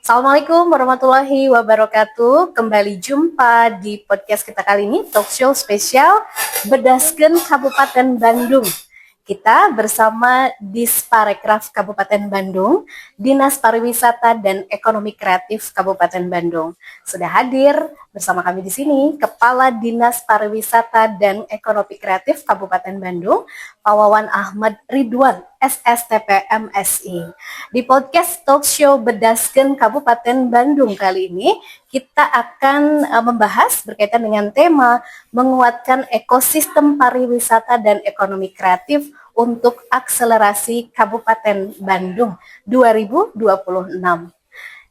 Assalamualaikum warahmatullahi wabarakatuh. Kembali jumpa di podcast kita kali ini, talk show spesial Bedaskeun Kabupaten Bandung. Kita bersama Disparekraf Kabupaten Bandung, Dinas Pariwisata dan Ekonomi Kreatif Kabupaten Bandung. Sudah hadir bersama kami di sini Kepala Dinas Pariwisata dan Ekonomi Kreatif Kabupaten Bandung, Pak Wawan Ahmad Ridwan, SSTP MSI. Di podcast talk show Bedaskeun Kabupaten Bandung kali ini, kita akan membahas berkaitan dengan tema menguatkan ekosistem pariwisata dan ekonomi kreatif untuk akselerasi Kabupaten Bandung 2026.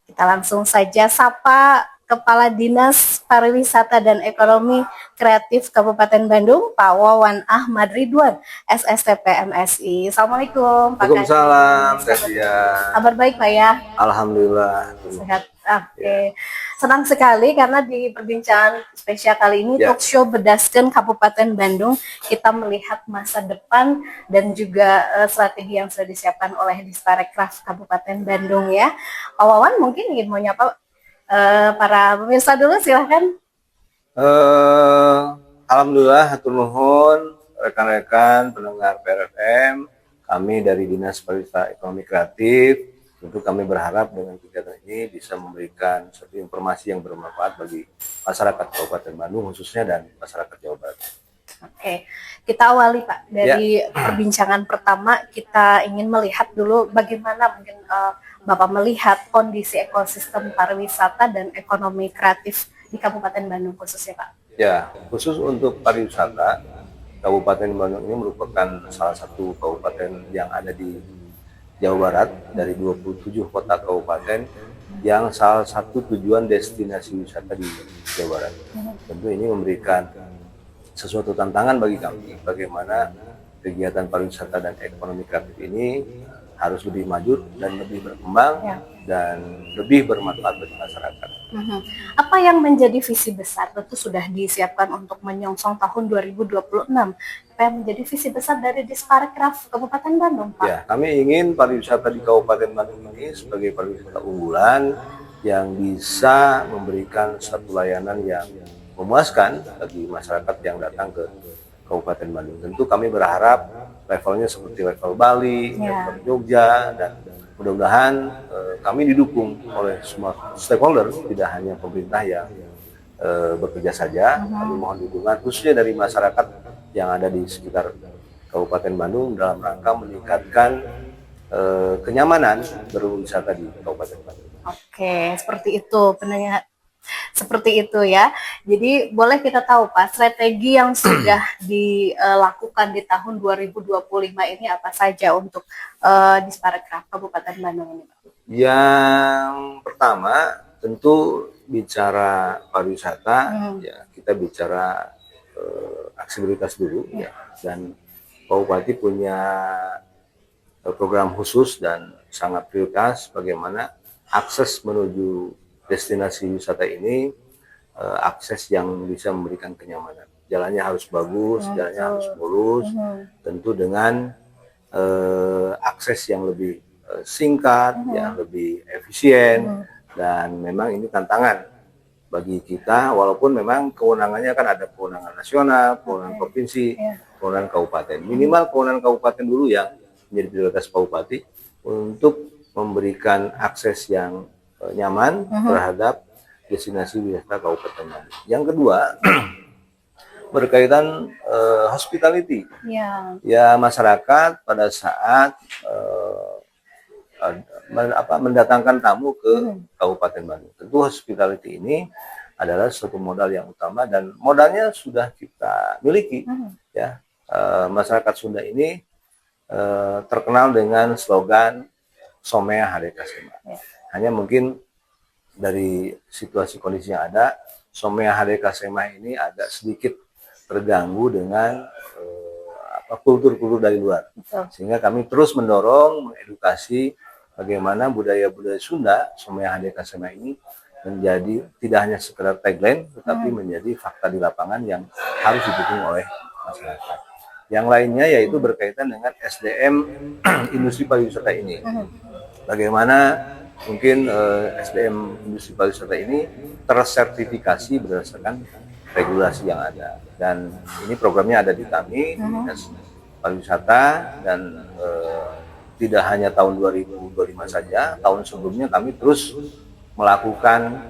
Kita langsung saja sapa Kepala Dinas Pariwisata dan Ekonomi Kreatif Kabupaten Bandung, Pak Wawan Ahmad Ridwan, SSTP MSI. Assalamualaikum, Pak. Waalaikumsalam, Kasia. Kabar baik, Pak ya? Alhamdulillah. Sehat. Oke. Senang sekali karena di perbincangan spesial kali ini talk show Bedaskeun Kabupaten Bandung, kita melihat masa depan dan juga strategi yang sudah disiapkan oleh Disparekraf Kabupaten Bandung ya. Pak Wawan mungkin ingin mau nyapa para pemirsa dulu, silahkan. Alhamdulillah, hatur nuhun rekan-rekan pendengar PRFM. Kami dari Dinas Pariwisata Ekonomi Kreatif, tentu kami berharap dengan kegiatan ini bisa memberikan satu informasi yang bermanfaat bagi masyarakat Kabupaten Bandung khususnya dan masyarakat Jawa Barat. Oke, kita awali Pak dari perbincangan pertama. Kita ingin melihat dulu bagaimana mungkin Bapak melihat kondisi ekosistem pariwisata dan ekonomi kreatif di Kabupaten Bandung khususnya Pak. Ya, khusus untuk pariwisata, Kabupaten Bandung ini merupakan salah satu kabupaten yang ada di Jawa Barat dari 27 kota kabupaten yang salah satu tujuan destinasi wisata di Jawa Barat. Tentu ini memberikan sesuatu tantangan bagi kami, bagaimana kegiatan pariwisata dan ekonomi kreatif ini harus lebih maju dan lebih berkembang dan lebih bermanfaat bagi masyarakat. Apa yang menjadi visi besar? Tentu sudah disiapkan untuk menyongsong tahun 2026. Apa yang menjadi visi besar dari Disparekraf Kabupaten Bandung, Pak? Ya, kami ingin pariwisata di Kabupaten Bandung ini sebagai pariwisata unggulan yang bisa memberikan satu layanan yang memuaskan bagi masyarakat yang datang ke Kabupaten Bandung. Tentu kami berharap levelnya seperti level Bali, level Jogja, dan mudah-mudahan kami didukung oleh semua stakeholder, tidak hanya pemerintah yang bekerja saja. Kami mohon dukungan khususnya dari masyarakat yang ada di sekitar Kabupaten Bandung dalam rangka meningkatkan kenyamanan berwisata di Kabupaten Bandung. Oke, seperti itu pendengar. Seperti itu ya. Jadi boleh kita tahu Pak, strategi yang sudah dilakukan di tahun 2025 ini apa saja untuk Disparekraf Kabupaten Bandung ini Pak? Yang pertama tentu bicara pariwisata, ya kita bicara aksesibilitas dulu ya. Dan Kabupaten punya program khusus dan sangat prioritas bagaimana akses menuju destinasi wisata ini, akses yang bisa memberikan kenyamanan. Jalannya harus bagus, jalannya harus mulus, tentu dengan akses yang lebih singkat, yang lebih efisien, dan memang ini tantangan bagi kita, walaupun memang kewenangannya kan ada kewenangan nasional, kewenangan provinsi, kewenangan kabupaten. Minimal kewenangan kabupaten dulu yang menjadi prioritas kabupaten untuk memberikan akses yang nyaman terhadap destinasi wisata Kabupaten Bandung. Yang kedua, berkaitan hospitality. Ya masyarakat pada saat mendatangkan tamu ke Kabupaten Bandung. Tentu hospitality ini adalah suatu modal yang utama dan modalnya sudah kita miliki. Ya, masyarakat Sunda ini terkenal dengan slogan Somea Hade Kasema. Hanya mungkin dari situasi kondisi yang ada, Somea Hade Kasema ini agak sedikit terganggu dengan kultur-kultur dari luar. Sehingga kami terus mendorong, mengedukasi bagaimana budaya-budaya Sunda, Somea Hade Kasema ini menjadi tidak hanya sekedar tagline, tetapi menjadi fakta di lapangan yang harus didukung oleh masyarakat. Yang lainnya yaitu berkaitan dengan SDM industri pariwisata ini. Bagaimana mungkin SDM industri pariwisata ini tersertifikasi berdasarkan regulasi yang ada, dan ini programnya ada di kami Dinas Pariwisata, dan tidak hanya tahun 2025 saja, tahun sebelumnya kami terus melakukan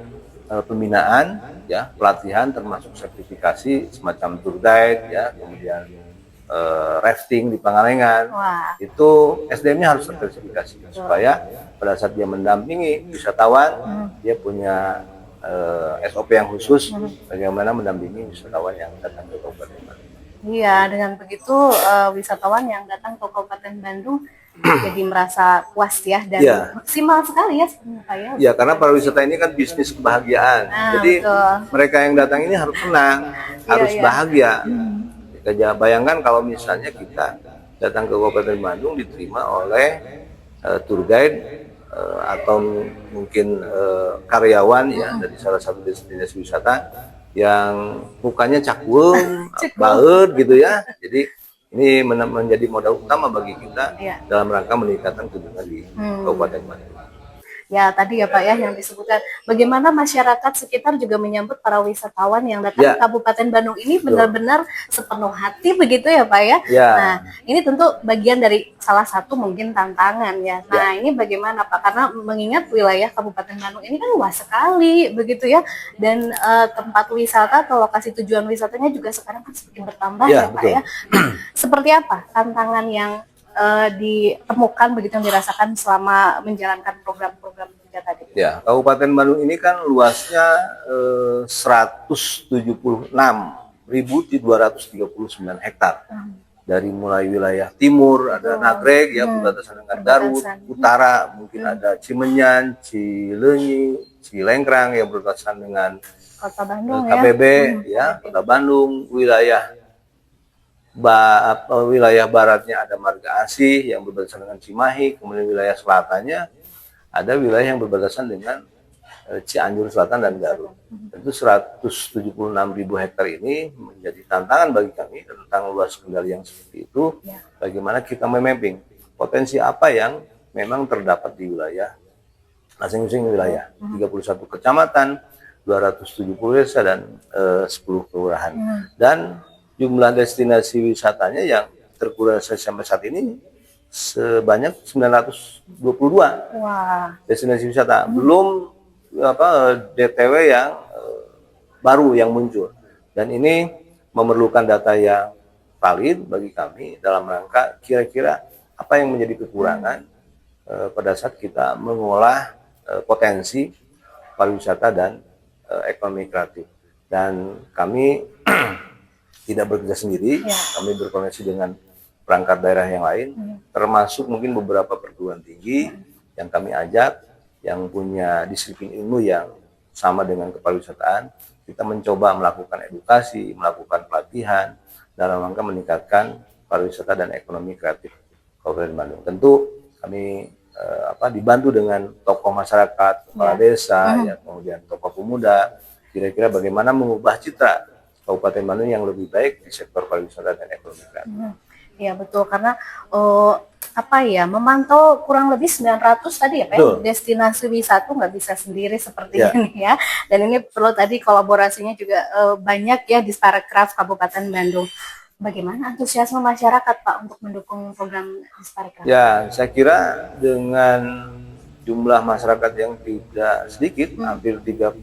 pembinaan, ya, pelatihan termasuk sertifikasi semacam tour guide, ya, kemudian rafting di Pangalengan. Wah. Itu SDM-nya harus tersertifikasi supaya pada saat dia mendampingi wisatawan, dia punya SOP yang khusus bagaimana mendampingi wisatawan yang datang ke Kabupaten Bandung. Iya, dengan begitu wisatawan yang datang ke Kabupaten Bandung jadi merasa puas ya, dan maksimal sekali ya sebenarnya. Ya, karena pariwisata ini kan bisnis kebahagiaan. Jadi betul. mereka yang datang ini harus tenang, harus bahagia. Kita bayangkan kalau misalnya kita datang ke Kabupaten Bandung diterima oleh tour guide atau mungkin karyawan, ya, dari salah satu destinasi wisata yang mukanya cakwem, baut gitu ya. Jadi ini menjadi modal utama bagi kita dalam rangka meningkatkan kunjungan di Kabupaten Bandung. Ya, tadi ya Pak ya yang disebutkan bagaimana masyarakat sekitar juga menyambut para wisatawan yang datang ke Kabupaten Bandung ini benar-benar sepenuh hati begitu ya Pak ya. Nah, ini tentu bagian dari salah satu mungkin tantangan ya. Nah, ini bagaimana Pak? Karena mengingat wilayah Kabupaten Bandung ini kan luas sekali begitu ya, dan tempat wisata atau lokasi tujuan wisatanya juga sekarang kan semakin bertambah ya Pak ya. Nah, seperti apa tantangan yang ditemukan begitu, yang dirasakan selama menjalankan program-program juga tadi? Ya, Kabupaten Bandung ini kan luasnya 176.239 hektar. Dari mulai wilayah timur ada Nagreg, ya, berbatasan dengan Garut, utara mungkin ada Cimenyan, Cileunyi, Cilengkrang yang berbatasan dengan Kota Bandung, KBB, ya, Kota Bandung, wilayah baratnya ada Marga Asih yang berbatasan dengan Cimahi, kemudian wilayah selatannya ada wilayah yang berbatasan dengan Cianjur Selatan dan Garut. Tentu 176.000 hektar ini menjadi tantangan bagi kami tentang luas kendali yang seperti itu. Bagaimana kita memapping potensi apa yang memang terdapat di wilayah masing-masing wilayah, 31 kecamatan, 270 desa dan 10 kelurahan. Dan jumlah destinasi wisatanya yang terkurasi sampai saat ini sebanyak 922 destinasi wisata, belum DTW yang baru yang muncul, dan ini memerlukan data yang valid bagi kami dalam rangka kira-kira apa yang menjadi kekurangan pada saat kita mengolah potensi pariwisata dan ekonomi kreatif. Dan kami tidak bekerja sendiri, kami berkoordinasi dengan perangkat daerah yang lain, termasuk mungkin beberapa perguruan tinggi yang kami ajak, yang punya disiplin ilmu yang sama dengan kepariwisataan. Kita mencoba melakukan edukasi, melakukan pelatihan, dalam rangka meningkatkan pariwisata dan ekonomi kreatif Kabupaten Bandung. Tentu kami dibantu dengan tokoh masyarakat, kepala desa, ya, kemudian tokoh pemuda, kira-kira bagaimana mengubah citra Kabupaten Bandung yang lebih baik di sektor pariwisata dan ekonomi kreatif. Iya betul, karena memantau kurang lebih 900 tadi ya Pak, destinasi wisata nggak bisa sendiri seperti ini ya. Dan ini perlu tadi kolaborasinya juga banyak ya di Disparekraf Kabupaten Bandung. Bagaimana antusiasme masyarakat Pak untuk mendukung program Disparekraf? Ya, saya kira dengan jumlah masyarakat yang tidak sedikit, hampir 3,7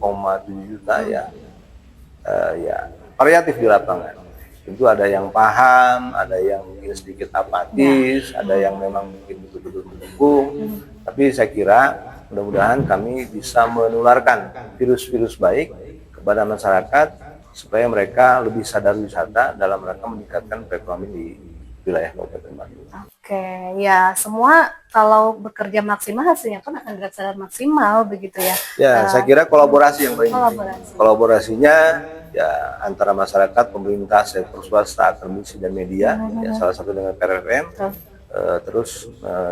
juta ya, variatif di lapangan. Tentu ada yang paham, ada yang mungkin sedikit apatis, ada yang memang mungkin betul-betul mendukung. Tapi saya kira mudah-mudahan kami bisa menularkan virus-virus baik kepada masyarakat supaya mereka lebih sadar wisata dalam rangka meningkatkan perekonomian di wilayah Kabupaten Bandung. Oke, ya semua kalau bekerja maksimal hasilnya kan akan dirasakan maksimal begitu ya. Ya, saya kira kolaborasi yang paling penting. Kolaborasinya ya antara masyarakat, pemerintah, sektor swasta, akademisi dan media, ya salah satu dengan PRFM, terus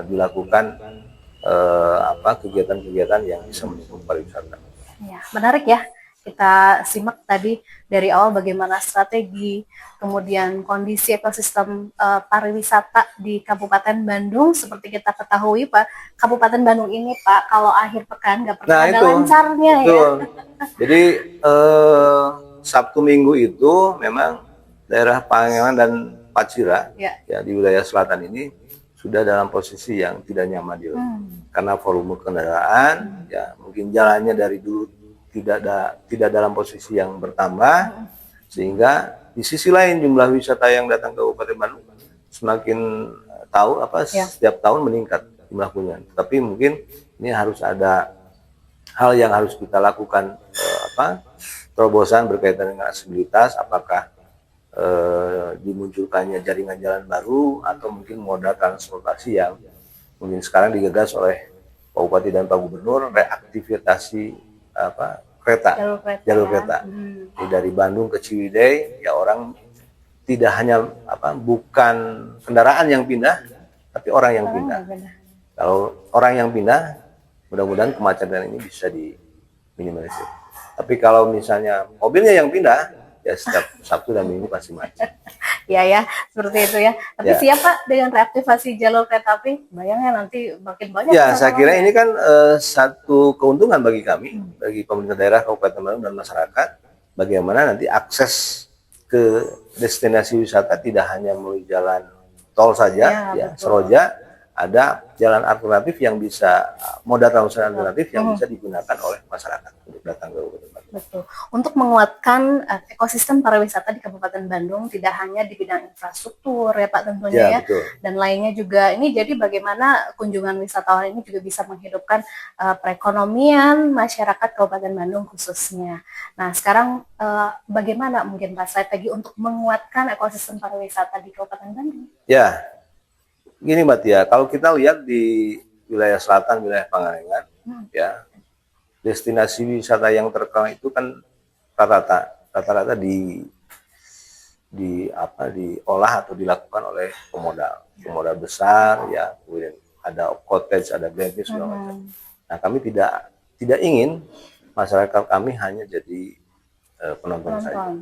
dilakukan kegiatan-kegiatan yang bisa mendukung pariwisata. Ya, menarik ya. kita simak tadi dari awal bagaimana strategi, kemudian kondisi ekosistem pariwisata di Kabupaten Bandung. Seperti kita ketahui Pak, Kabupaten Bandung ini Pak, kalau akhir pekan nggak pernah ada lancarnya ya. Betul. Jadi Sabtu Minggu itu memang daerah Pangandaran dan Pacira ya di wilayah selatan ini sudah dalam posisi yang tidak nyaman karena volume kendaraan ya mungkin jalannya dari dulu tidak dalam posisi yang bertambah, sehingga di sisi lain jumlah wisata yang datang ke Kabupaten Bandung semakin setiap tahun meningkat jumlah kunjungan. Tapi mungkin ini harus ada hal yang harus kita lakukan, terobosan berkaitan dengan aksesibilitas, apakah dimunculkannya jaringan jalan baru atau mungkin moda transportasi yang mungkin sekarang digagas oleh Pak Bupati dan Pak Gubernur, reaktivasi jalur kereta. Jadi dari Bandung ke Ciwidey ya orang tidak hanya bukan kendaraan yang pindah, tapi orang yang pindah. Kalau orang yang pindah, mudah-mudahan kemacetan ini bisa diminimalisir. Tapi kalau misalnya mobilnya yang pindah, ya setiap Sabtu dan Minggu pasti macet. Ya, seperti itu ya. Tapi siapa dengan reaktivasi jalur kereta api? Bayangnya nanti makin banyak. Ya, saya kira ini kan satu keuntungan bagi kami, bagi pemerintah daerah Kabupaten Bandung dan masyarakat, bagaimana nanti akses ke destinasi wisata tidak hanya melalui jalan tol saja, Seroja, ada jalan alternatif yang bisa, moda transportasi alternatif yang bisa digunakan oleh masyarakat untuk datang ke Kabupaten Bandung. Betul. Untuk menguatkan ekosistem pariwisata di Kabupaten Bandung tidak hanya di bidang infrastruktur ya Pak tentunya ya, dan lainnya juga. Ini jadi bagaimana kunjungan wisatawan ini juga bisa menghidupkan perekonomian masyarakat Kabupaten Bandung khususnya. Nah sekarang bagaimana mungkin Pak strategi untuk menguatkan ekosistem pariwisata di Kabupaten Bandung? Ya, gini Mbak Tia, kalau kita lihat di wilayah selatan, wilayah Pangalengan, ya destinasi wisata yang terkenal itu kan rata-rata diolah atau dilakukan oleh pemodal besar ya, kemudian ada cottage, ada glamping segala macam. Nah kami tidak ingin masyarakat kami hanya jadi penonton saja.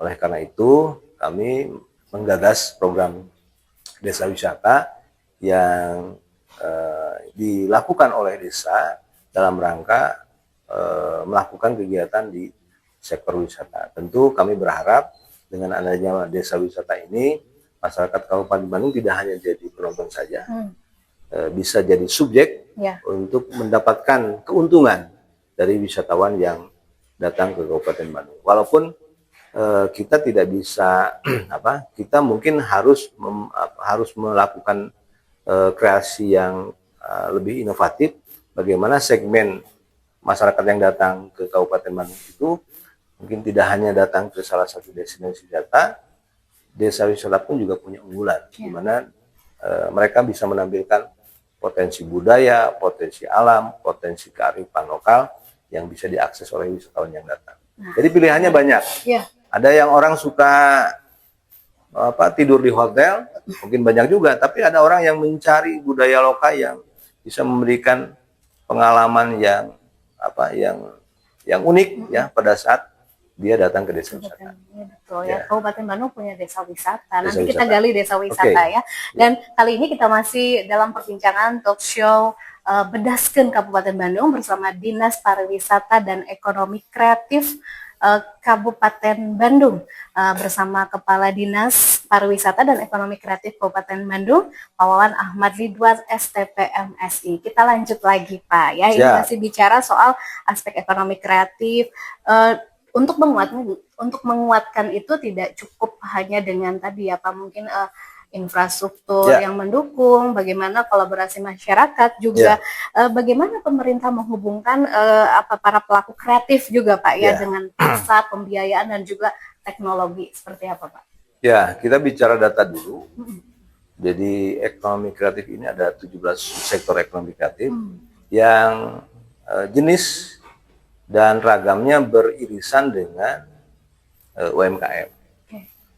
Oleh karena itu kami menggagas program desa wisata yang dilakukan oleh desa dalam rangka melakukan kegiatan di sektor wisata. Tentu kami berharap dengan adanya desa wisata ini, masyarakat Kabupaten Bandung tidak hanya jadi penonton saja, bisa jadi subjek untuk mendapatkan keuntungan dari wisatawan yang datang ke Kabupaten Bandung. Walaupun kita tidak bisa, kita mungkin harus melakukan kreasi yang lebih inovatif, bagaimana segmen masyarakat yang datang ke Kabupaten Bandung itu mungkin tidak hanya datang ke salah satu destinasi wisata, desa wisata pun juga punya unggulan, di mana mereka bisa menampilkan potensi budaya, potensi alam, potensi kearifan lokal yang bisa diakses oleh wisatawan yang datang. Jadi pilihannya banyak. Ada yang orang suka tidur di hotel, mungkin banyak juga, tapi ada orang yang mencari budaya lokal yang bisa memberikan pengalaman yang unik ya pada saat dia datang ke desa wisata. Betul ya. Kabupaten Bandung punya desa wisata. Nanti kita gali desa wisata ya. Dan kali ini kita masih dalam perbincangan talk show Bedaskeun Kabupaten Bandung bersama Dinas Pariwisata dan Ekonomi Kreatif Kabupaten Bandung bersama Kepala Dinas Pariwisata dan Ekonomi Kreatif Kabupaten Bandung, Pak Wawan Ahmad Ridwan STP MSI. Kita lanjut lagi Pak ya, ini masih bicara soal aspek ekonomi kreatif. Untuk menguatkan itu tidak cukup hanya dengan tadi ya Pak, mungkin infrastruktur yang mendukung, bagaimana kolaborasi masyarakat juga, bagaimana pemerintah menghubungkan para pelaku kreatif juga Pak ya dengan pusat pembiayaan dan juga teknologi, seperti apa Pak? Ya, kita bicara data dulu. Jadi ekonomi kreatif ini ada 17 sektor ekonomi kreatif yang jenis dan ragamnya beririsan dengan UMKM.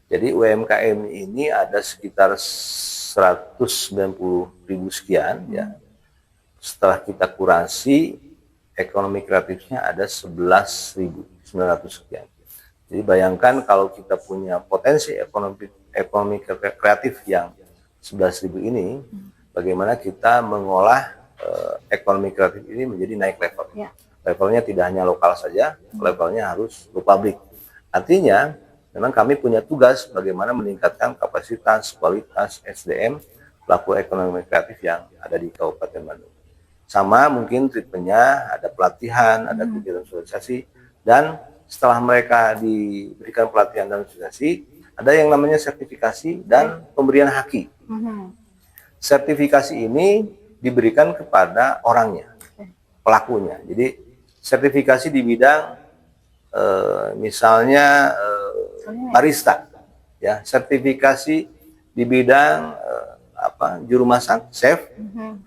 Jadi UMKM ini ada sekitar 190.000 sekian ya. Setelah kita kurasi, ekonomi kreatifnya ada 11.000 900 sekian. Jadi bayangkan kalau kita punya potensi ekonomi kreatif yang 11.000 ini, bagaimana kita mengolah ekonomi kreatif ini menjadi naik level. Ya. Levelnya tidak hanya lokal saja, levelnya harus go public. Artinya, memang kami punya tugas bagaimana meningkatkan kapasitas, kualitas SDM pelaku ekonomi kreatif yang ada di Kabupaten Bandung. Sama mungkin treatmentnya, ada pelatihan, ada kegiatan sosialisasi, dan setelah mereka diberikan pelatihan dan sosialisasi, ada yang namanya sertifikasi dan pemberian haki. Sertifikasi ini diberikan kepada orangnya, pelakunya. Jadi sertifikasi di bidang misalnya barista, ya, sertifikasi di bidang juru masak, chef.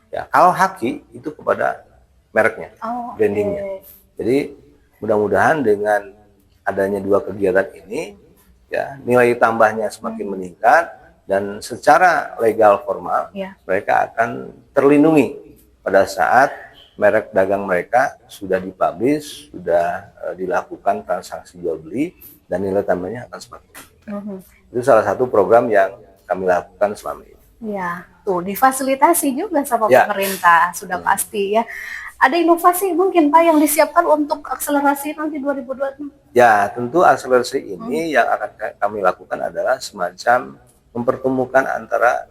Ya, kalau haki itu kepada mereknya, brandingnya. Jadi mudah-mudahan dengan adanya dua kegiatan ini, ya, nilai tambahnya semakin meningkat dan secara legal formal mereka akan terlindungi pada saat merek dagang mereka sudah dipublish, sudah dilakukan transaksi jual beli, dan nilai tambahnya akan semakin meningkat. Itu salah satu program yang kami lakukan selama ini. Ya, tuh difasilitasi juga sama pemerintah, sudah pasti ya. Ada inovasi mungkin Pak yang disiapkan untuk akselerasi nanti 2026? Ya, tentu akselerasi ini yang akan kami lakukan adalah semacam mempertemukan antara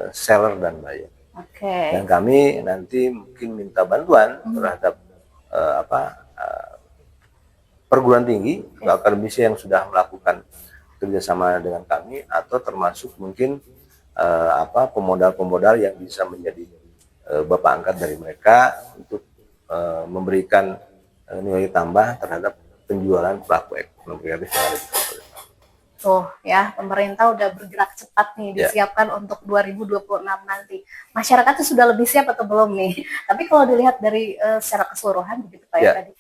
seller dan buyer. Dan kami nanti mungkin minta bantuan terhadap perguruan tinggi atau akademisi yang sudah melakukan kerjasama dengan kami, atau termasuk mungkin pemodal-pemodal yang bisa menjadi bapak angkat dari mereka untuk memberikan nilai tambah terhadap penjualan pelaku ekonomi kreatif yang ada di Kabupaten. Tuh ya, pemerintah udah bergerak cepat nih, disiapkan untuk 2026 nanti. Masyarakat itu sudah lebih siap atau belum nih? Tapi kalau dilihat dari secara keseluruhan begitu Pak ya tadi,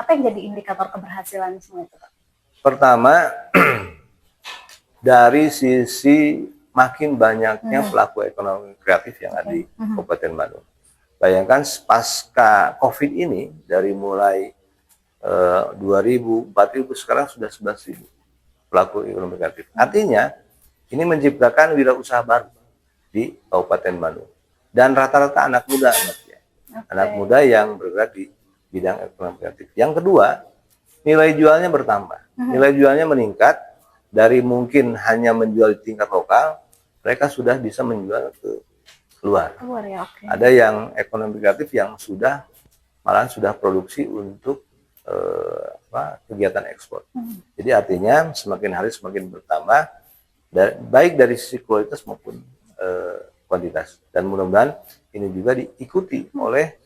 apa yang jadi indikator keberhasilan semua itu Pak? Pertama, dari sisi makin banyaknya pelaku ekonomi kreatif yang ada di Kabupaten Bandung. Bayangkan pasca COVID ini, dari mulai 2.000, 4.000, sekarang sudah 11.000 pelaku ekonomi kreatif. Artinya, ini menciptakan wirausaha baru di Kabupaten Bandung. Dan rata-rata anak muda, anak muda yang bergerak di bidang ekonomi kreatif. Yang kedua, nilai jualnya bertambah. Nilai jualnya meningkat dari mungkin hanya menjual di tingkat lokal, mereka sudah bisa menjual ke luar. Ada yang ekonomi kreatif yang malahan sudah produksi untuk kegiatan ekspor. Jadi artinya semakin hari semakin bertambah, baik dari sisi kualitas maupun kuantitas. Dan mudah-mudahan ini juga diikuti oleh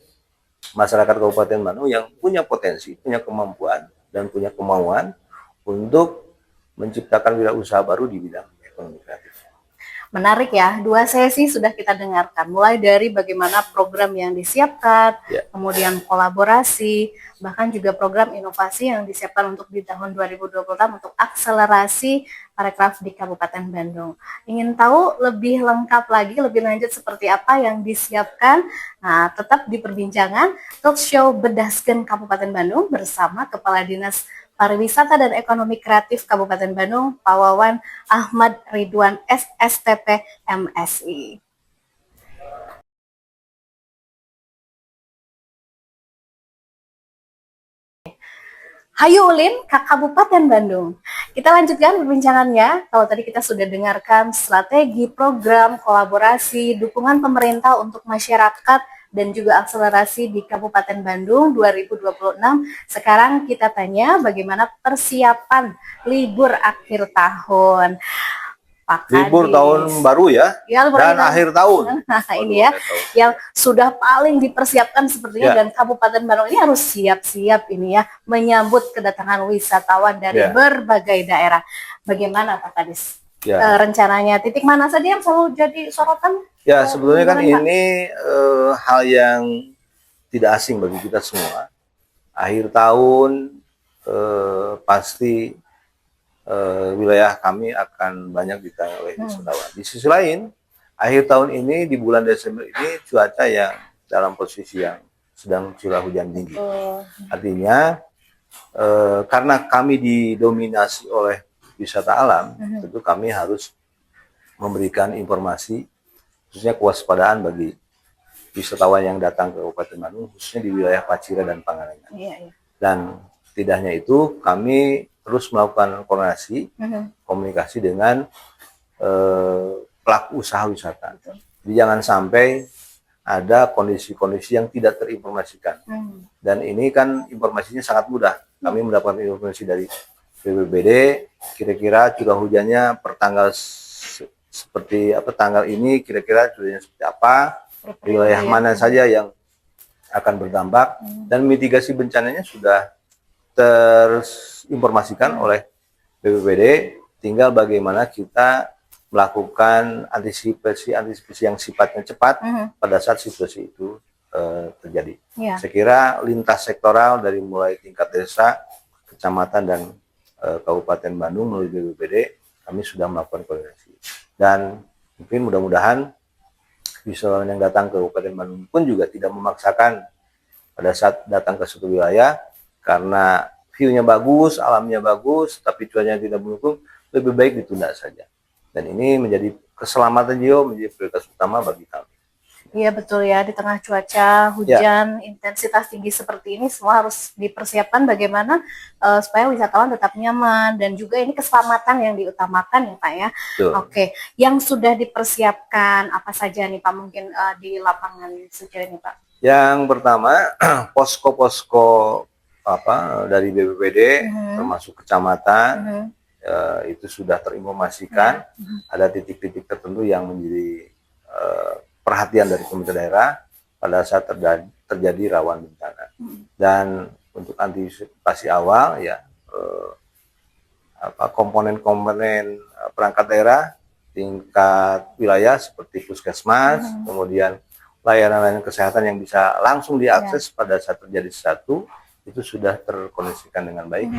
masyarakat Kabupaten Bandung yang punya potensi, punya kemampuan, dan punya kemauan untuk menciptakan wirausaha baru di bidang ekonomi kreatif. Menarik ya, 2 sesi sudah kita dengarkan, mulai dari bagaimana program yang disiapkan, kemudian kolaborasi, bahkan juga program inovasi yang disiapkan untuk di tahun 2026 untuk akselerasi parekraf di Kabupaten Bandung. Ingin tahu lebih lengkap lagi, lebih lanjut seperti apa yang disiapkan? Nah, tetap di perbincangan talk show Bedaskeun Kabupaten Bandung bersama Kepala Dinas Pariwisata dan Ekonomi Kreatif Kabupaten Bandung, Pak Wawan Ahmad Ridwan SSTP MSI. Hayu ulin ke Kabupaten Bandung. Kita lanjutkan perbincangannya. Kalau tadi kita sudah dengarkan strategi, program, kolaborasi, dukungan pemerintah untuk masyarakat, dan juga akselerasi di Kabupaten Bandung 2026. Sekarang kita tanya bagaimana persiapan libur akhir tahun. Libur tahun baru ya, dan akhir tahun. Nah, ini ya, yang sudah paling dipersiapkan sepertinya, dan Kabupaten Bandung ini harus siap-siap ini ya, menyambut kedatangan wisatawan dari berbagai daerah. Bagaimana Pak Kadis? Rencananya, titik mana saja yang selalu jadi sorotan? Ya, sebetulnya kan ini hal yang tidak asing bagi kita semua. Akhir tahun pasti wilayah kami akan banyak ditanyakan oleh wisatawan. Di sisi lain, akhir tahun ini di bulan Desember ini cuaca yang dalam posisi yang sedang curah hujan tinggi. Artinya karena kami didominasi oleh wisata alam, tentu kami harus memberikan informasi, khususnya kewaspadaan bagi wisatawan yang datang ke Kabupaten Bandung, khususnya di wilayah Pacira dan Pangalengan. Dan tidak hanya itu, kami terus melakukan koordinasi, komunikasi dengan pelaku usaha wisata. Jadi jangan sampai ada kondisi-kondisi yang tidak terinformasikan. Dan ini kan informasinya sangat mudah. Kami mendapatkan informasi dari BPBD, kira-kira curah hujannya per tanggal seperti apa, tanggal ini kira-kira curahnya seperti apa, wilayah mana saja yang akan berdampak, dan mitigasi bencananya sudah terinformasikan oleh BPBD. Tinggal bagaimana kita melakukan antisipasi yang sifatnya cepat pada saat situasi itu terjadi. Saya kira lintas sektoral dari mulai tingkat desa, kecamatan, dan Kabupaten Bandung melalui BPBD kami sudah melakukan koordinasi. Dan mungkin mudah-mudahan wisatawan yang datang ke Kabupaten Bandung pun juga tidak memaksakan pada saat datang ke suatu wilayah karena view-nya bagus, alamnya bagus, tapi cuacanya tidak mendukung, lebih baik ditunda saja. Dan ini menjadi keselamatan jiwa, menjadi prioritas utama bagi kami. Iya betul ya, di tengah cuaca hujan intensitas tinggi seperti ini semua harus dipersiapkan bagaimana supaya wisatawan tetap nyaman, dan juga ini keselamatan yang diutamakan ya Pak ya. Oke, yang sudah dipersiapkan apa saja nih Pak, mungkin di lapangan sejauh ini Pak? Yang pertama, posko-posko dari BPBD termasuk kecamatan itu sudah terinformasikan. Ada titik-titik tertentu yang menjadi perhatian dari pemerintah daerah pada saat terjadi rawan bencana. Dan untuk antisipasi awal ya komponen-komponen perangkat daerah tingkat wilayah seperti puskesmas, kemudian layanan-layanan kesehatan yang bisa langsung diakses pada saat terjadi sesuatu, itu sudah terkoneksikan dengan baik,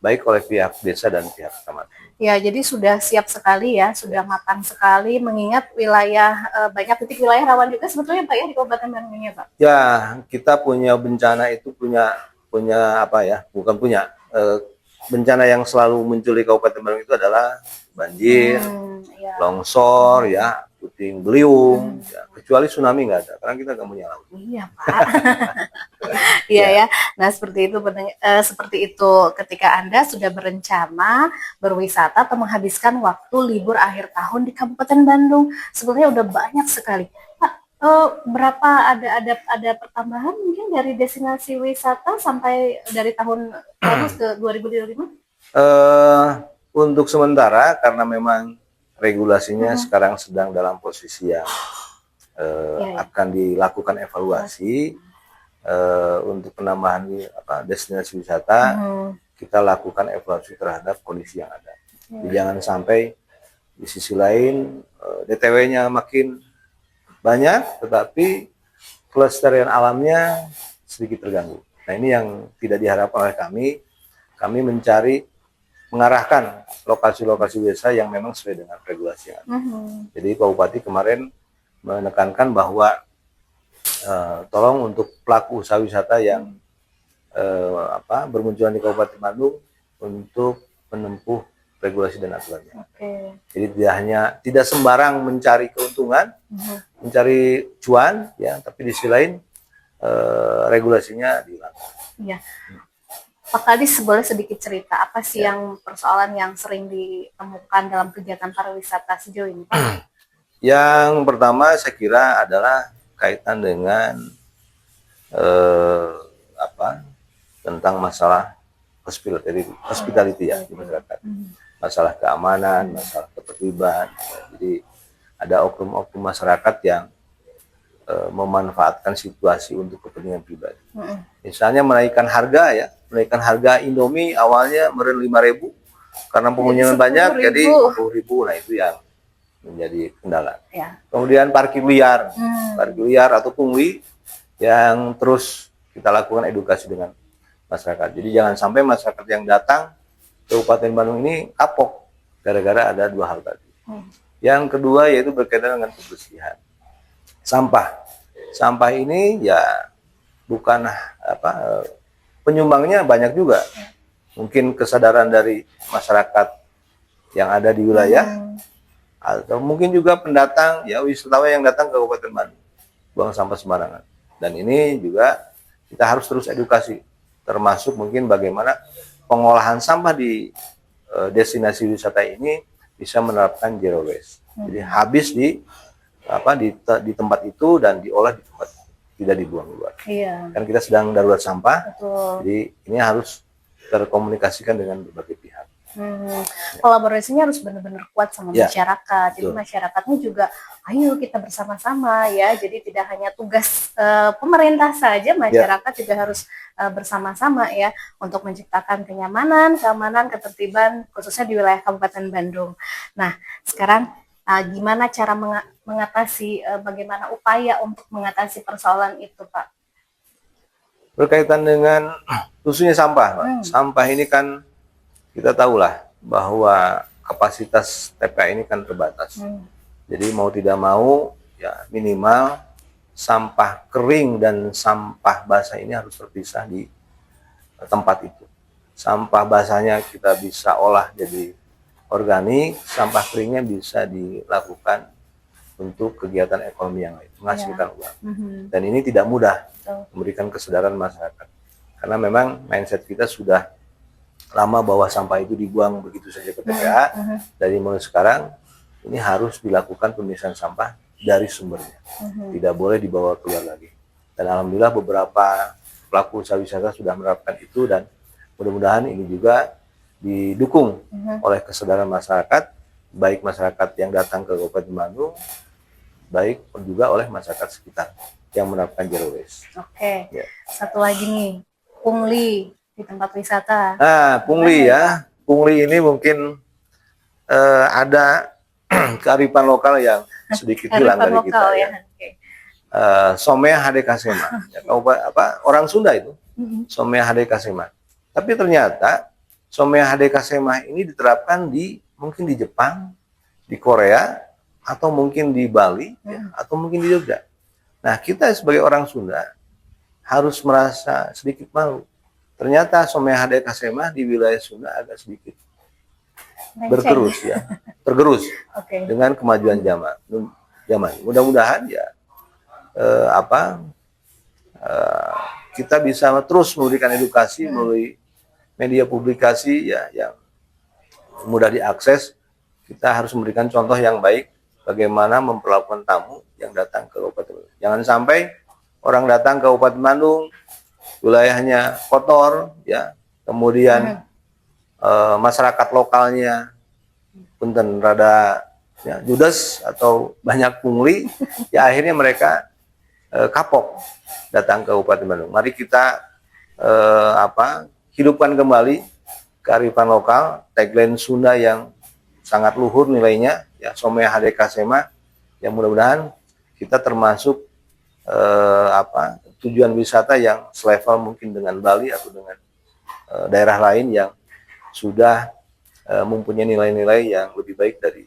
baik oleh pihak desa dan pihak kecamatan. Ya, jadi sudah siap sekali ya, sudah matang sekali, mengingat wilayah banyak titik wilayah rawan juga sebetulnya Pak ya di Kabupaten Bandung ya Pak. Ya, kita punya bencana itu punya apa ya? Bukan punya bencana yang selalu muncul di Kabupaten Bandung itu adalah banjir, longsor, ya, puting beliung, ya, kecuali tsunami nggak ada, karena kita nggak punya laut. Iya Pak. Iya ya. Nah seperti itu ketika Anda sudah berencana berwisata atau menghabiskan waktu libur akhir tahun di Kabupaten Bandung, sebenarnya udah banyak sekali. Pak, berapa ada pertambahan mungkin dari destinasi wisata sampai dari tahun lalu ke 2025? Untuk sementara karena memang regulasinya sekarang sedang dalam posisi yang akan dilakukan evaluasi. Untuk penambahan destinasi wisata, kita lakukan evaluasi terhadap kondisi yang ada. Jadi jangan sampai di sisi lain DTW-nya makin banyak, tetapi kelestarian alamnya sedikit terganggu. Nah ini yang tidak diharapkan oleh kami. Kami mengarahkan lokasi-lokasi wisata yang memang sesuai dengan regulasi yang ada. Jadi Pak Bupati kemarin menekankan bahwa tolong untuk pelaku usaha wisata yang bermunculan di Kabupaten Bandung untuk menempuh regulasi dan aturannya. Jadi tidak sembarang mencari keuntungan, mencari cuan, ya, tapi di sisi lain regulasinya dilanggar. Iya. Pak Kadis boleh sedikit cerita apa sih yang persoalan yang sering ditemukan dalam kegiatan pariwisata sejauh ini, Pak? Yang pertama saya kira adalah kaitan dengan tentang masalah hospitality ya di masyarakat, masalah keamanan, masalah ketertiban. Jadi ada oknum-oknum masyarakat yang memanfaatkan situasi untuk kepentingan pribadi. Misalnya menaikkan harga Indomie awalnya meren 5.000 karena pengunjung banyak jadi 10.000. Nah itu yang menjadi kendala. Kemudian parkir liar atau pungli yang terus kita lakukan edukasi dengan masyarakat. Jadi jangan sampai masyarakat yang datang ke Kabupaten Bandung ini kapok gara-gara ada dua hal tadi. Yang kedua yaitu berkaitan dengan kebersihan. Sampah ini ya bukan penyumbangnya banyak juga. Mungkin kesadaran dari masyarakat yang ada di wilayah, atau mungkin juga pendatang, ya wisatawan yang datang ke Kabupaten Bandung, buang sampah sembarangan. Dan ini juga kita harus terus edukasi, termasuk mungkin bagaimana pengolahan sampah di destinasi wisata ini bisa menerapkan zero waste. Jadi habis di tempat itu dan diolah di tempat, tidak dibuang luar. Iya. Kan kita sedang darurat sampah, Betul. jadi ini harus terkomunikasikan dengan berbagai pihak. Kolaborasinya harus benar-benar kuat sama Ya, masyarakat. Jadi betul. masyarakatnya juga, ayo kita bersama-sama ya. Jadi tidak hanya tugas pemerintah saja, masyarakat juga harus bersama-sama ya untuk menciptakan kenyamanan, keamanan, ketertiban khususnya di wilayah Kabupaten Bandung. Nah, sekarang gimana cara mengatasi, bagaimana upaya untuk mengatasi persoalan itu, Pak? Berkaitan dengan khususnya sampah, Pak. Sampah ini kan kita tahulah bahwa kapasitas TPA ini kan terbatas. Jadi mau tidak mau ya minimal sampah kering dan sampah basah ini harus terpisah di tempat itu. Sampah basahnya kita bisa olah jadi organik, sampah keringnya bisa dilakukan untuk kegiatan ekonomi yang lain, menghasilkan uang. Dan ini tidak mudah memberikan kesadaran masyarakat. Karena memang mindset kita sudah lama bahwa sampah itu dibuang begitu saja ke TPA. Dari mulai sekarang ini harus dilakukan pemisahan sampah dari sumbernya. Tidak boleh dibawa keluar lagi. Dan alhamdulillah beberapa pelaku usaha wisata sudah menerapkan itu, dan mudah-mudahan ini juga didukung oleh kesadaran masyarakat, baik masyarakat yang datang ke Kabupaten Bandung, baik juga oleh masyarakat sekitar yang menerapkan zero waste. Oke. Ya. Satu lagi nih, pungli di tempat wisata. Nah, pungli ya. Pungli ini mungkin ada kearifan lokal yang sedikit hilang dari kita ya. Somea Hadekasema, ya, orang Sunda itu, Somea Hadekasema. Tapi ternyata Somea Hadekasema ini diterapkan mungkin di Jepang, di Korea, atau mungkin di Bali, ya, atau mungkin di Jogja. Nah, kita sebagai orang Sunda harus merasa sedikit malu. Ternyata Somea Hadekasema di wilayah Sunda agak sedikit bergerus ya, tergerus dengan kemajuan zaman. Mudah-mudahan ya kita bisa terus memberikan edukasi melalui media publikasi ya yang mudah diakses. Kita harus memberikan contoh yang baik bagaimana memperlakukan tamu yang datang ke Kabupaten Bandung. Jangan sampai orang datang ke Kabupaten Bandung, wilayahnya kotor, ya, kemudian masyarakat lokalnya punten rada ya, judes atau banyak pungli, ya akhirnya mereka kapok datang ke Kabupaten Bandung. Mari kita hidupkan kembali kearifan lokal, tagline Sunda yang sangat luhur nilainya, ya, Somea Hadekasema, yang mudah-mudahan kita termasuk tujuan wisata yang selevel mungkin dengan Bali atau dengan daerah lain yang sudah mempunyai nilai-nilai yang lebih baik dari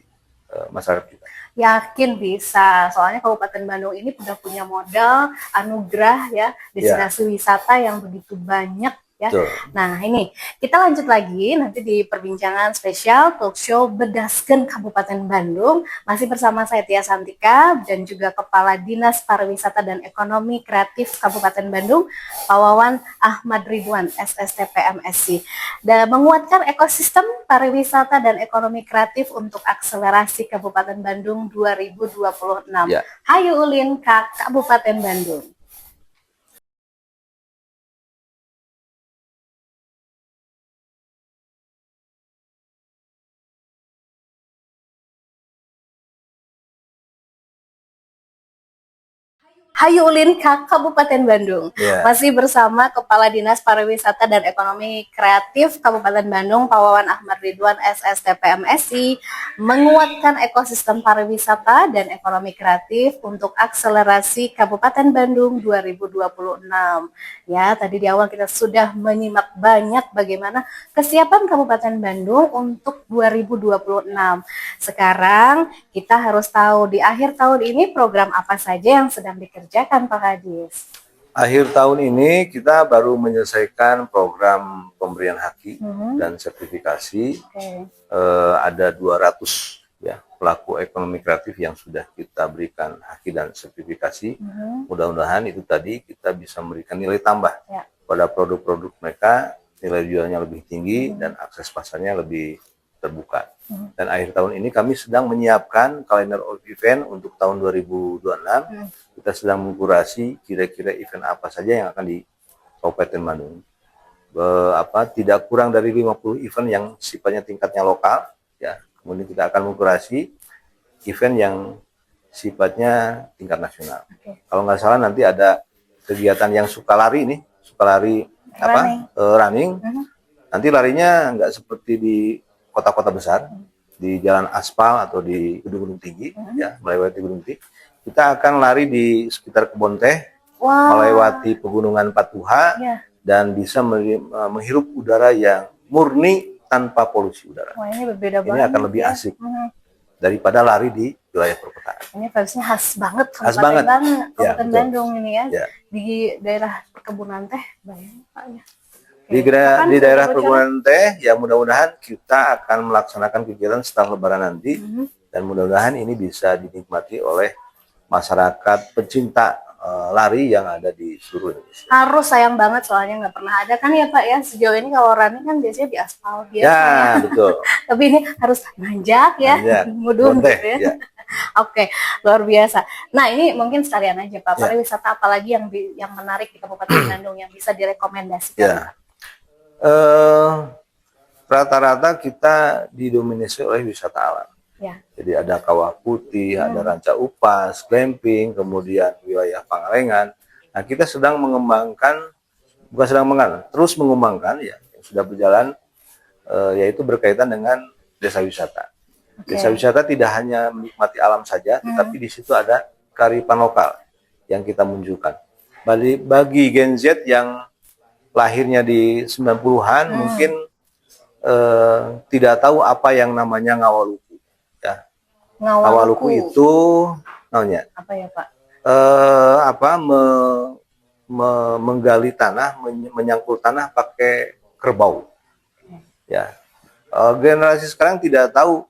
masyarakat kita. Yakin bisa, soalnya Kabupaten Bandung ini sudah punya modal, anugerah ya, destinasi wisata yang begitu banyak ya. Betul. Nah ini kita lanjut lagi nanti di perbincangan spesial talk show Bedaskeun Kabupaten Bandung, masih bersama saya Tia Santika dan juga Kepala Dinas Pariwisata dan Ekonomi Kreatif Kabupaten Bandung, Pak Wawan Ahmad Ridwan SSTP MSI, dan menguatkan ekosistem pariwisata dan ekonomi kreatif untuk akselerasi Kabupaten Bandung 2026. Ya. Hayu ulin ka Kabupaten Bandung. Hayu ulin ka Kabupaten Bandung. Masih bersama Kepala Dinas Pariwisata dan Ekonomi Kreatif Kabupaten Bandung, Pak Wawan Ahmad Ridwan SSTP MSI, menguatkan ekosistem pariwisata dan ekonomi kreatif untuk akselerasi Kabupaten Bandung 2026. Ya, tadi di awal kita sudah menyimak banyak bagaimana kesiapan Kabupaten Bandung untuk 2026. Sekarang kita harus tahu di akhir tahun ini program apa saja yang sedang dikerjakan Pak Kadis. Akhir tahun ini kita baru menyelesaikan program pemberian haki dan sertifikasi. Ada 200 ya pelaku ekonomi kreatif yang sudah kita berikan haki dan sertifikasi. Mudah-mudahan itu tadi kita bisa memberikan nilai tambah pada produk-produk mereka, nilai jualnya lebih tinggi dan akses pasarnya lebih terbuka. Dan akhir tahun ini kami sedang menyiapkan kalender of event untuk tahun 2026. Kita sedang mengkurasi kira-kira event apa saja yang akan di Kabupaten Bandung. Tidak kurang dari 50 event yang sifatnya tingkatnya lokal, ya. Kemudian kita akan mengkurasi event yang sifatnya tingkat nasional. Kalau nggak salah nanti ada kegiatan yang suka lari nih, suka lari running. Nanti larinya nggak seperti di kota-kota besar, di jalan aspal atau di gedung-gedung tinggi, ya, melewati gedung tinggi. Kita akan lari di sekitar Kebon Teh, melewati pegunungan Patuha, dan bisa menghirup udara yang murni tanpa polusi udara. Wah, ini berbeda ini banget. Akan lebih asik daripada lari di wilayah perkotaan. Ini vibes-nya khas banget, khas banget. Kabupaten Bandung ini ya. Di daerah perkebunan teh, bayang Pak ya. Di daerah perkebunan teh, ya mudah-mudahan kita akan melaksanakan kegiatan setelah Lebaran nanti, dan mudah-mudahan ini bisa dinikmati oleh masyarakat pecinta lari yang ada di seluruh Indonesia. Harus, sayang banget soalnya nggak pernah ada kan ya Pak ya, sejauh ini kalau running kan biasanya di aspal biasa. Ya, betul. Tapi ini harus nanjak ya, mudun gitu ya. Oke, luar biasa. Nah, ini mungkin sekalian aja Pak, pariwisata apa lagi yang menarik di Kabupaten Bandung yang bisa direkomendasikan? Rata-rata kita didominasi oleh wisata alam. Jadi ada Kawah Putih, ada Ranca Upas, glamping, kemudian wilayah Pangalengan. Nah, kita sedang mengembangkan, terus mengembangkan ya, yang sudah berjalan, yaitu berkaitan dengan desa wisata. Desa wisata tidak hanya menikmati alam saja, tetapi di situ ada kearifan lokal yang kita munculkan. Bagi Gen Z yang lahirnya di 90-an mungkin tidak tahu apa yang namanya Ngawaluku. Ya. Ngawaluku itu namanya apa ya Pak? Menggali tanah, menyangkul tanah pakai kerbau. Ya. Generasi sekarang tidak tahu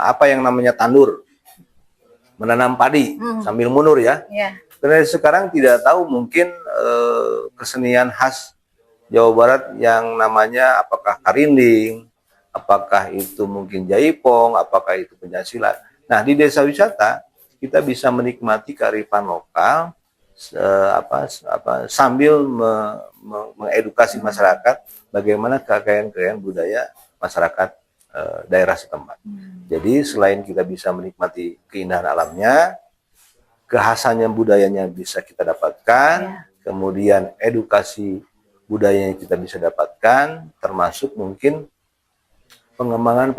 apa yang namanya tandur, menanam padi sambil munur ya. Generasi sekarang tidak tahu mungkin kesenian khas Jawa Barat yang namanya apakah karinding, apakah itu mungkin jaipong, apakah itu pencaksilat. Nah, di desa wisata kita bisa menikmati kearifan lokal sambil mengedukasi masyarakat bagaimana kekayaan budaya masyarakat daerah setempat. Jadi selain kita bisa menikmati keindahan alamnya, kekhasannya budayanya bisa kita dapatkan, kemudian edukasi budayanya kita bisa dapatkan, termasuk mungkin pengembangan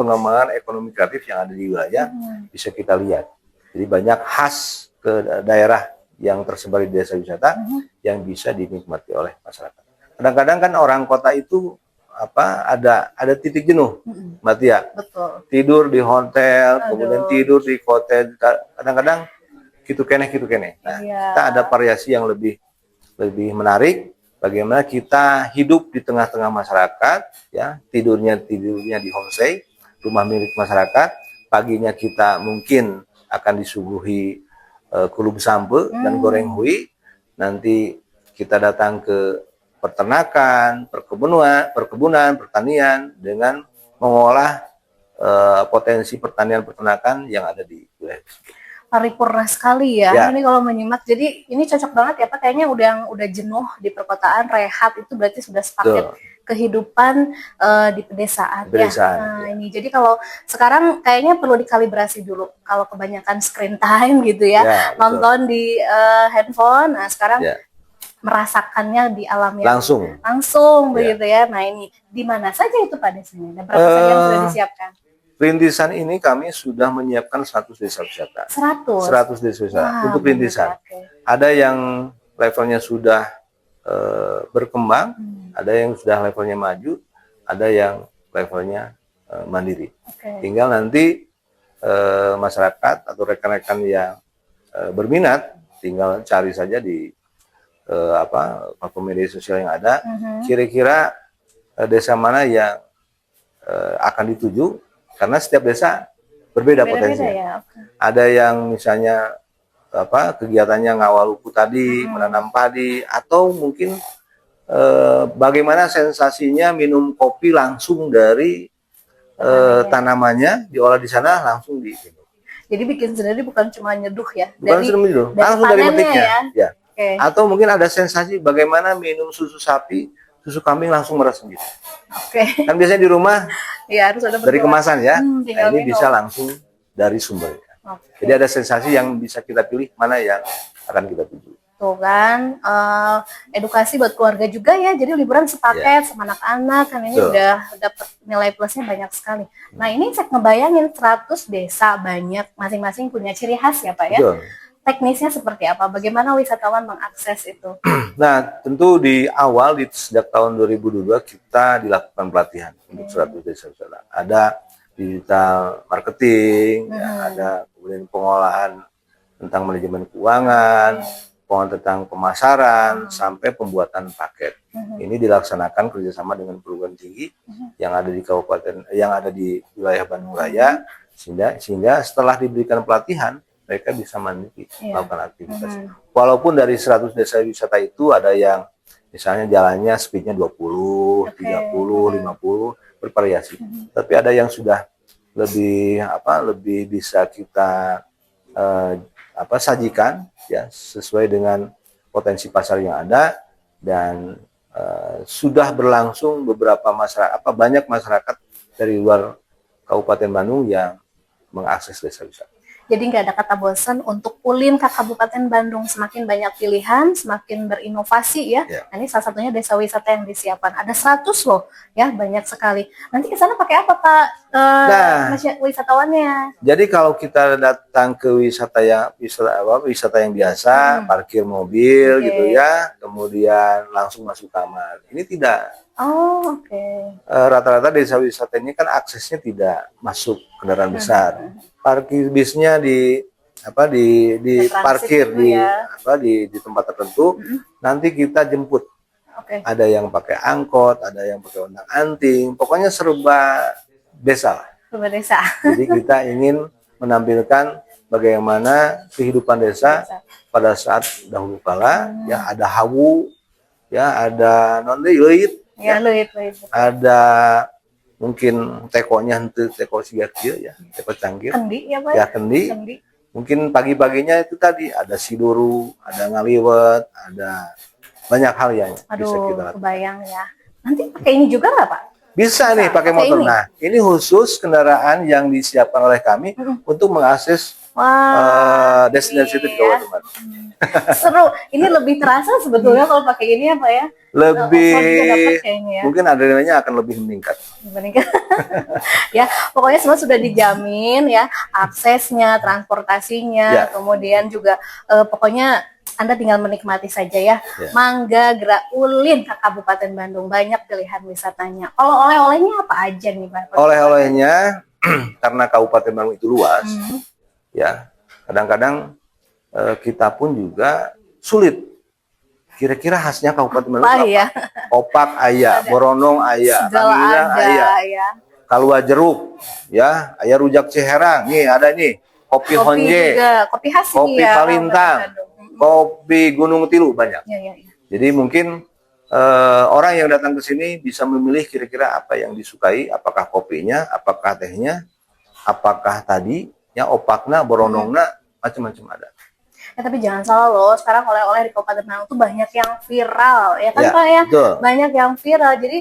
ekonomi kreatif yang ada di wilayah bisa kita lihat. Jadi banyak khas ke daerah yang tersebar di desa wisata yang bisa dinikmati oleh masyarakat. Kadang-kadang kan orang kota itu ada titik jenuh, Mbak Tia. Betul. Tidur di hotel, kemudian tidur di hotel. Kadang-kadang gitu kene. Nah, kita ada variasi yang lebih menarik. Bagaimana kita hidup di tengah-tengah masyarakat, ya, tidurnya di homestay, rumah milik masyarakat. Paginya kita mungkin akan disuguhi kulub sampe dan goreng hui. Nanti kita datang ke peternakan, perkebunan, pertanian dengan mengolah potensi pertanian peternakan yang ada di wilayah tersebut. Paripurna sekali ya. Ini kalau menyimak, jadi ini cocok banget ya Pak, kayaknya udah jenuh di perkotaan, rehat itu berarti sudah sepaket kehidupan di pedesaan ya. Nah, ini jadi kalau sekarang kayaknya perlu dikalibrasi dulu. Kalau kebanyakan screen time gitu ya, nonton di handphone. Nah, sekarang merasakannya di alam yang langsung begitu ya. Nah, ini di mana saja itu Pak desanya? Dan berapa saja yang sudah disiapkan? Rintisan ini kami sudah menyiapkan 100 desa wisata. 100 desa wisata untuk rintisan. Ada yang levelnya sudah berkembang, ada yang sudah levelnya maju, ada yang levelnya mandiri. Tinggal nanti masyarakat atau rekan-rekan yang berminat tinggal cari saja di platform media sosial yang ada, kira-kira desa mana yang akan dituju, karena setiap desa berbeda potensinya. Ya. Ada yang misalnya kegiatannya ngawal lupu tadi, menanam padi, atau mungkin bagaimana sensasinya minum kopi langsung dari tanamannya, diolah di sana langsung di. Jadi bikin sendiri bukan cuma nyeduh ya, Bukan sendiri dulu, langsung dari metiknya. Ya. Okay. Atau mungkin ada sensasi bagaimana minum susu sapi, susu kambing langsung meres gitu. Okay. Kan biasanya di rumah ya, harus ada dari kemasan ya. Nah, ini minum. bisa langsung dari sumbernya. Okay. Jadi ada sensasi yang bisa kita pilih mana yang akan kita tuju. Tuh kan, edukasi buat keluarga juga ya. Jadi liburan sepaket sama anak-anak kan ini udah dapat nilai plusnya banyak sekali. Nah ini saya ngebayangin 100 desa banyak, masing-masing punya ciri khas ya Pak ya. Teknisnya seperti apa? Bagaimana wisatawan mengakses itu? Nah, tentu di awal sejak tahun 2022 kita dilakukan pelatihan untuk 100 desa wisata. Ada digital marketing, ada kemudian pengolahan tentang manajemen keuangan, pengolahan tentang pemasaran, sampai pembuatan paket. Ini dilaksanakan kerjasama dengan perguruan tinggi yang ada di kabupaten, yang ada di wilayah Bandung Raya, sehingga setelah diberikan pelatihan mereka bisa mandiri melakukan aktivitas. Walaupun dari 100 desa wisata itu ada yang misalnya jalannya speednya 20, 30, 50, bervariasi. Tapi ada yang sudah lebih bisa kita sajikan ya sesuai dengan potensi pasar yang ada, dan sudah berlangsung beberapa banyak masyarakat dari luar Kabupaten Bandung yang mengakses desa wisata. Jadi nggak ada kata bosan untuk ulin ke Kabupaten Bandung. Semakin banyak pilihan, semakin berinovasi ya. Nah, ini salah satunya desa wisata yang disiapkan. Ada 100 loh, ya banyak sekali. Nanti ke sana pakai apa Pak wisatawannya? Jadi kalau kita datang ke wisata yang biasa, parkir mobil gitu ya, kemudian langsung masuk kamar. Ini tidak. Oh, oke. Rata-rata desa wisata ini kan aksesnya tidak masuk kendaraan besar. Parkir bisnya di parkir di tempat tertentu, nanti kita jemput. Ada yang pakai angkot, ada yang pakai ondang-anting, pokoknya serba desa. Serba desa. Jadi kita ingin menampilkan bagaimana kehidupan desa pada saat dahulu kala, ya ada hawu, ya ada leuit, ada mungkin tekonya teko sigakieu ya, teko cangkir. Kendi ya Pak? Ya kendi. Mungkin pagi-paginya itu tadi ada siduru, ada ngaliwet, ada banyak hal yang bisa kita lakukan. Kebayang ya. Nanti pakai ini juga nggak Pak? Bisa nih pakai motor. Nah, ini khusus kendaraan yang disiapkan oleh kami untuk mengakses destinasi itu di Kabupaten Bandung. Seru. Ini lebih terasa sebetulnya kalau pakai ini ya Pak ya? Lebih, mungkin adrenalinnya akan lebih meningkat. Ya, pokoknya semua sudah dijamin ya, aksesnya, transportasinya, kemudian juga pokoknya Anda tinggal menikmati saja ya. Mangga gerak ulin ke Kabupaten Bandung, banyak pilihan wisatanya. Kalau oleh-olehnya apa aja nih Pak? Oleh-olehnya karena Kabupaten Bandung itu luas, ya kadang-kadang kita pun juga sulit. Kira-kira khasnya Kabupaten Bandung apa? Ya? Opak ayah, borondong ayah, kamilang ayah, kalua jeruk, ya, ayah rujak Ciherang. Nih ada nih kopi honje, kopi khas kopi ya, Palintang, kopi Gunung Tilu banyak. Jadi mungkin orang yang datang ke sini bisa memilih kira-kira apa yang disukai, apakah kopinya, apakah tehnya, apakah tadi ya opakna, borondongna, macam-macam ada. Ya, tapi jangan salah loh, sekarang oleh-oleh di Kabupaten Bandung tuh banyak yang viral, ya kan Pak ya? Betul. Banyak yang viral, jadi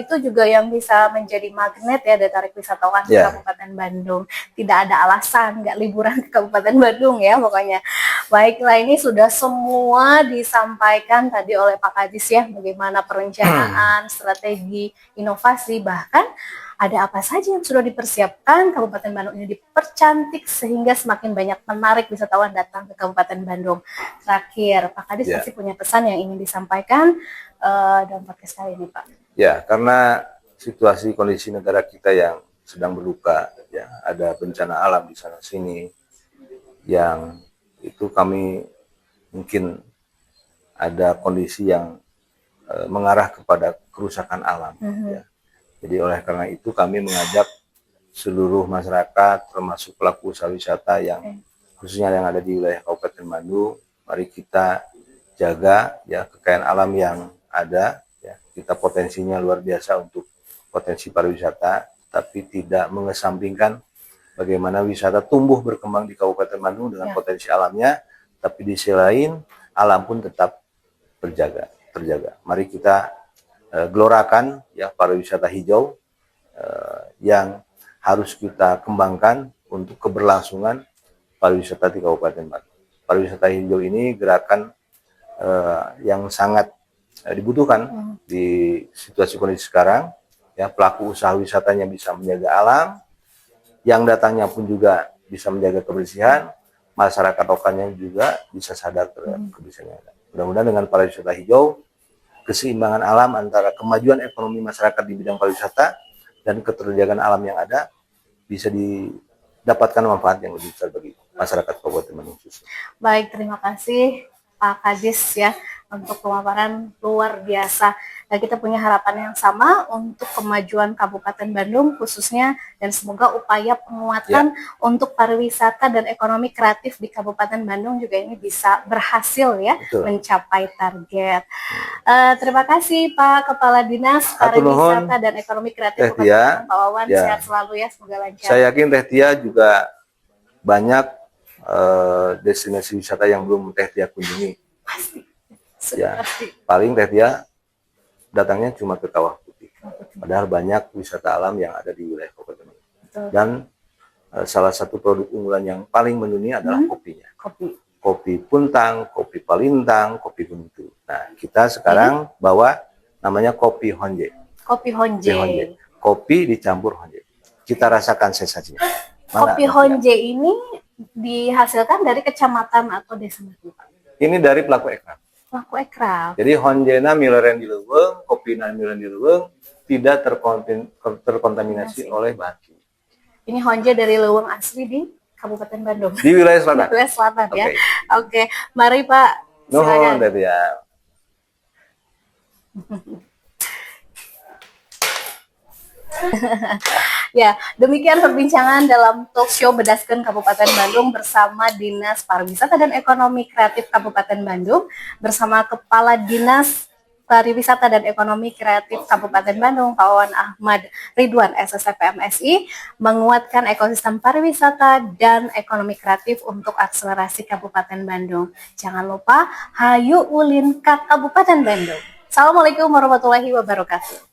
itu juga yang bisa menjadi magnet ya, daya tarik wisatawan ke Kabupaten Bandung. Tidak ada alasan nggak liburan ke Kabupaten Bandung ya pokoknya. Baiklah, ini sudah semua disampaikan tadi oleh Pak Kadis ya, bagaimana perencanaan, strategi, inovasi, bahkan ada apa saja yang sudah dipersiapkan. Kabupaten Bandung ini dipercantik sehingga semakin banyak menarik wisatawan datang ke Kabupaten Bandung. Terakhir, Pak Kadis pasti punya pesan yang ingin disampaikan dalam podcast kali ini, Pak. Ya, karena situasi kondisi negara kita yang sedang berduka, ya ada bencana alam di sana sini, yang itu kami mungkin ada kondisi yang mengarah kepada kerusakan alam. Ya. Jadi oleh karena itu kami mengajak seluruh masyarakat, termasuk pelaku usaha wisata yang khususnya yang ada di wilayah Kabupaten Bandung, mari kita jaga ya kekayaan alam yang ada. Ya. Kita potensinya luar biasa untuk potensi pariwisata, tapi tidak mengesampingkan bagaimana wisata tumbuh berkembang di Kabupaten Bandung dengan potensi alamnya, tapi di sisi lain alam pun tetap terjaga. Mari kita gelorakan ya pariwisata hijau yang harus kita kembangkan untuk keberlangsungan pariwisata di Kabupaten Bandung. Pariwisata hijau ini gerakan yang sangat dibutuhkan di situasi kondisi sekarang. Ya, pelaku usaha wisatanya bisa menjaga alam, yang datangnya pun juga bisa menjaga kebersihan, masyarakat lokalnya juga bisa sadar terhadap kebersihan. Mudah-mudahan dengan pariwisata hijau, keseimbangan alam antara kemajuan ekonomi masyarakat di bidang pariwisata dan keterjagaan alam yang ada bisa didapatkan manfaat yang lebih besar bagi masyarakat Kabupaten Bandung. Baik, terima kasih Pak Kadis ya untuk pemaparan luar biasa. Nah, kita punya harapan yang sama untuk kemajuan Kabupaten Bandung khususnya, dan semoga upaya penguatan untuk pariwisata dan ekonomi kreatif di Kabupaten Bandung juga ini bisa berhasil ya. Betul. Mencapai target. Terima kasih Pak Kepala Dinas Pariwisata dan Ekonomi Kreatif Kabupaten, Pak Wawan. Sehat selalu ya, semoga lancar. Saya yakin Teh Tia juga banyak destinasi wisata yang belum Teh Tia kunjungi. Pasti. Ya, paling Teh Tia datangnya cuma ke Kawah Putih. Padahal banyak wisata alam yang ada di wilayah Kabupaten Bandung. Dan salah satu produk unggulan yang paling mendunia adalah kopinya. Kopi Puntang, kopi Palintang, kopi Buntu. Nah, kita sekarang bawa namanya kopi Honje. Kopi Honje. Kopi dicampur Honje. Kita rasakan sensasinya. Kopi Honje ini dihasilkan dari kecamatan atau desa? Ini dari pelaku ekraf. Pelaku ekraf. Jadi honjena mileren di leuweung, kopina mileren di leuweung, tidak terkontaminasi oleh bahan kimia. Ini honje dari leuweung asli di Kabupaten Bandung. Di wilayah selatan. Di wilayah selatan ya. Oke. Mari Pak. Nuhun ya. Ya, demikian perbincangan dalam talk show Bedaskeun Kabupaten Bandung bersama Dinas Pariwisata dan Ekonomi Kreatif Kabupaten Bandung bersama Kepala Dinas Pariwisata dan Ekonomi Kreatif Kabupaten Bandung, Pak Wawan Ahmad Ridwan, SSFP MSI, menguatkan ekosistem pariwisata dan ekonomi kreatif untuk akselerasi Kabupaten Bandung. Jangan lupa, hayu ulin ka Kabupaten Bandung. Assalamualaikum warahmatullahi wabarakatuh.